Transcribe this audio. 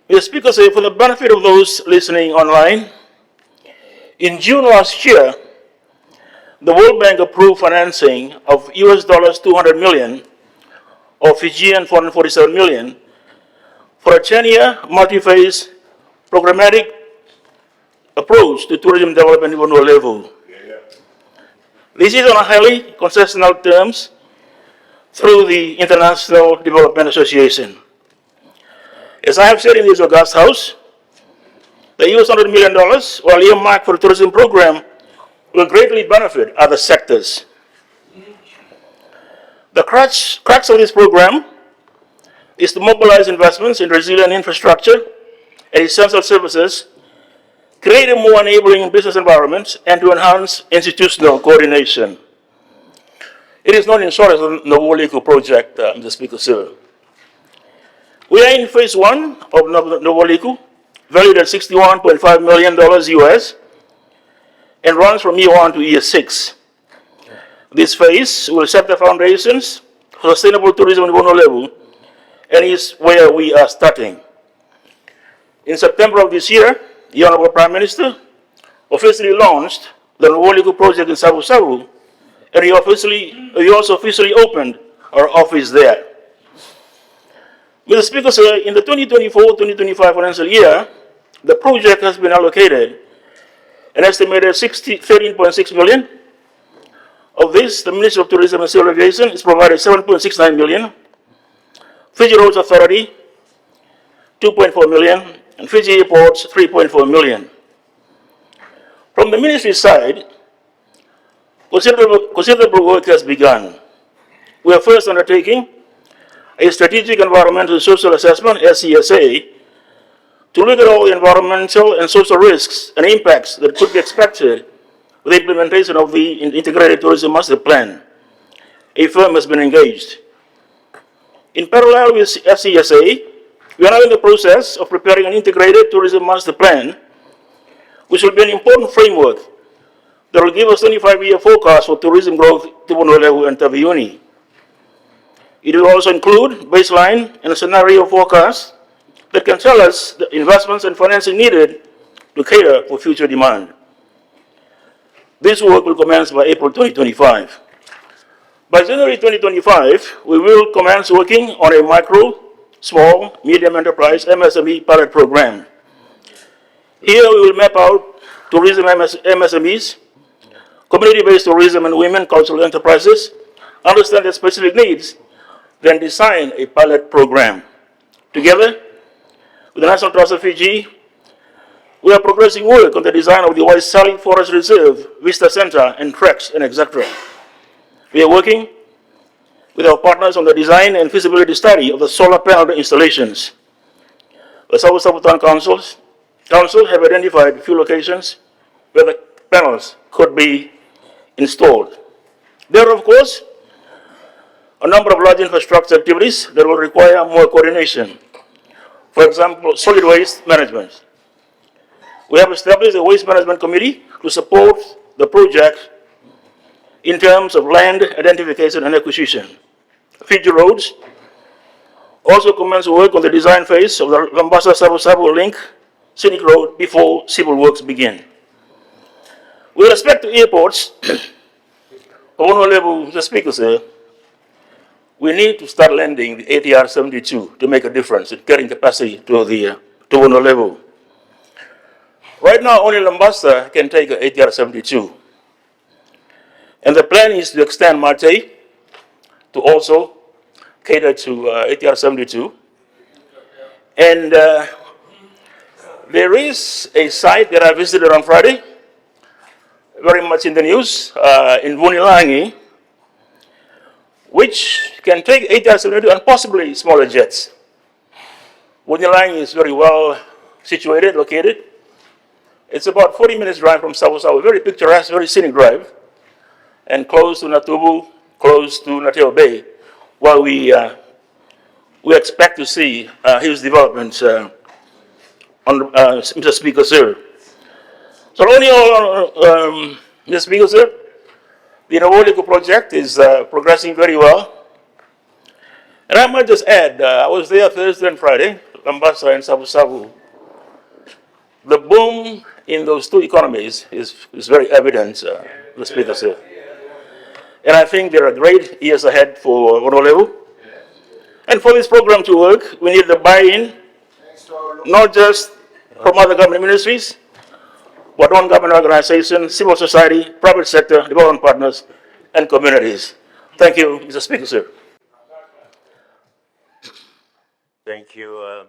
Mr. Speaker, so for the benefit of those listening online, in June last year, the World Bank approved financing of US dollars 200 million or Fijian 447 million for a 10-year multi-phase programmatic approach to tourism development in Vanua Levu. This is on a highly concessional terms through the International Development Association. As I have said in this August House, the US $100 million, while earmarked for the tourism program, will greatly benefit other sectors. The crux of this program is to mobilize investments in resilient infrastructure and essential services, create a more enabling business environment, and to enhance institutional coordination. It is not in short as the Novo project, Mr. Speaker, sir. We are in phase one of Novo, valued at $61.5 million US, and runs from year 1 to year 6. This phase will set the foundations for sustainable tourism in Vanua Levu, and is where we are starting. In September of this year, the Honorable Prime Minister officially launched the Novo project in Savu Savu, and we also officially opened our office there. Mr. Speaker, sir, in the 2024-2025 financial year, the project has been allocated an estimated $13.6 million. Of this, the Ministry of Tourism and Civil Aviation is provided $7.69 million, Fiji Roads Authority $2.4 million, and Fiji Airports $3.4 million. From the ministry side, considerable work has begun. We are first undertaking a strategic environmental and social assessment, SESA, to look at all the environmental and social risks and impacts that could be expected with the implementation of the Integrated Tourism Master Plan. A firm has been engaged. In parallel with SESA, we are now in the process of preparing an Integrated Tourism Master Plan, which will be an important framework that will give us a 25-year forecast for tourism growth to Vanua Levu and Taveuni. It will also include baseline and a scenario forecast that can tell us the investments and financing needed to cater for future demand. This work will commence by April 2025. By January 2025, we will commence working on a micro, small, medium enterprise MSME pilot program. Here we will map out tourism MSMEs, community-based tourism and women cultural enterprises, understand their specific needs, then design a pilot program. Together with the National Trust of Fiji, we are progressing work on the design of the Waisali Forest Reserve, Vista Center, and treks, and etc. We are working with our partners on the design and feasibility study of the solar panel installations. The Savu Savu Town Council have identified a few locations where the panels could be installed. There are, of course, a number of large infrastructure activities that will require more coordination. For example, solid waste management. We have established a waste management committee to support the project in terms of land identification and acquisition. Fiji Roads also commenced work on the design phase of the Lambasa Savu Savu Link Scenic Road before civil works begin. With respect to airports, Honorable Mr. Speaker, sir, we need to start lending the ATR 72 to make a difference in carrying capacity to Vanua Levu. Right now, only Lambasa can take an ATR 72. And the plan is to extend Mate to also cater to ATR 72. And there is a site that I visited on Friday, very much in the news, in Vunilangi, which can take ATR 72 and possibly smaller jets. Vunilangi is very well situated, located. It's about 40 minutes drive from Savu Savu, very picturesque, very scenic drive, and close to Natubu, close to Nateo Bay, while we expect to see his developments on Mr. Speaker, sir. So only Mr. Speaker, sir, the Novo project is progressing very well. And I might just add, I was there Thursday and Friday, Lambasa and Sabu Sabu, the boom in those two economies is very evident, the Speaker said. And I think there are great years ahead for Levu. And for this program to work, we need the buy-in, not just from other government ministries, but non-government organizations, civil society, private sector, development partners, and communities. Thank you, Mr. Speaker, sir. Thank you.